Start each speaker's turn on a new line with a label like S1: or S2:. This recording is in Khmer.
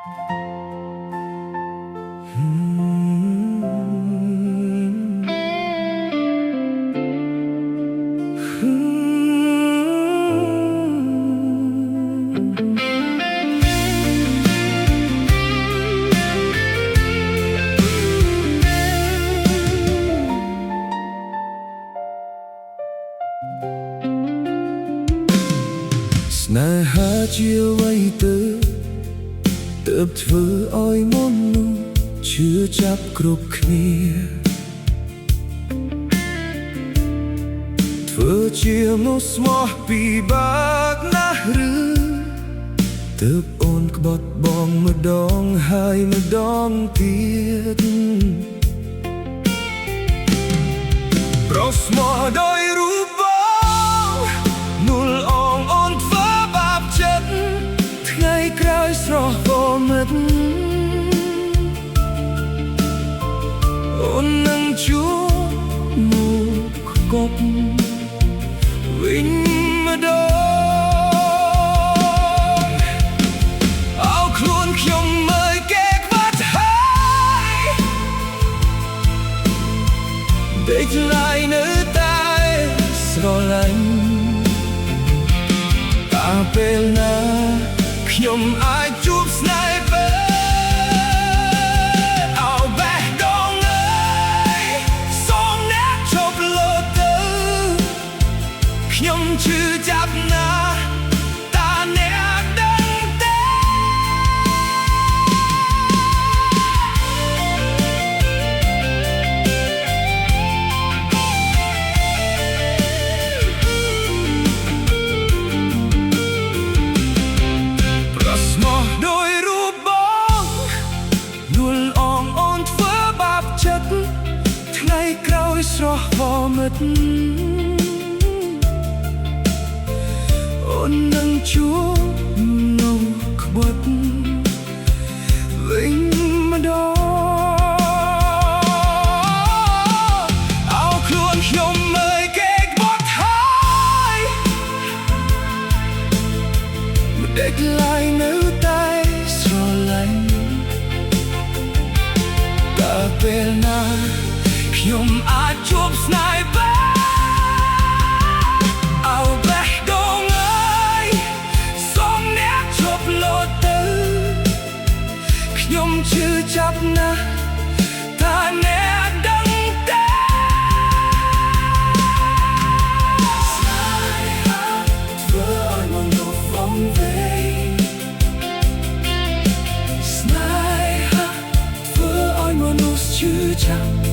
S1: ស្នេហាជាអ្វីទៅទើបធ្វើឲ្យមនុស្សឈឺចាប់គ្រប់គ្នាធ្វើជាមនុស្សស្មោះពិបាកណាស់ឬទើបអូនក្បត់បងម្ដងហើយម្ដងទៀតប្រុសស្មោះដោយរូបបងនួលអងអូនធ្វើបាបចិត្តថ្ងៃក្រោយស្រស់បមិត្តអូននឹងជួបមកកប់វិញម្ដងអោខ្លួនខ្ញុំមើលគេក្បត់ហើយដេកឡាយនៅតែស្រឡាញ់តាពេលណាខ្ញុំអាចជួបស្នេហ៍ពេលខ្ញុំឈឺចាប់ណាស់តាអ្នកដឹងទេប្រស្មោះដោយរូបបងនួលអងអូនធ្វើបាបចិត្តថ្ងៃក្រោយស្រស់បមិត្តអូននឹងជួបនោះក្បត់វិញម្ដងអោខ្លួនខ្ញុំមើលគេក្បត់ហើយមិនដេកឡាយនៅតែស្រឡាញ់តើពេលណាខ្ញុំអាចជួបស្នេហ៍បានខ្ញុំឈឺចាប់ណាស់តាអ្នកដឹងទេស្នេហាធ្វើឲ្យមនុស្សវង្វេងស្នេហាធ្វើឲ្យមនុស្សឈឺចាប់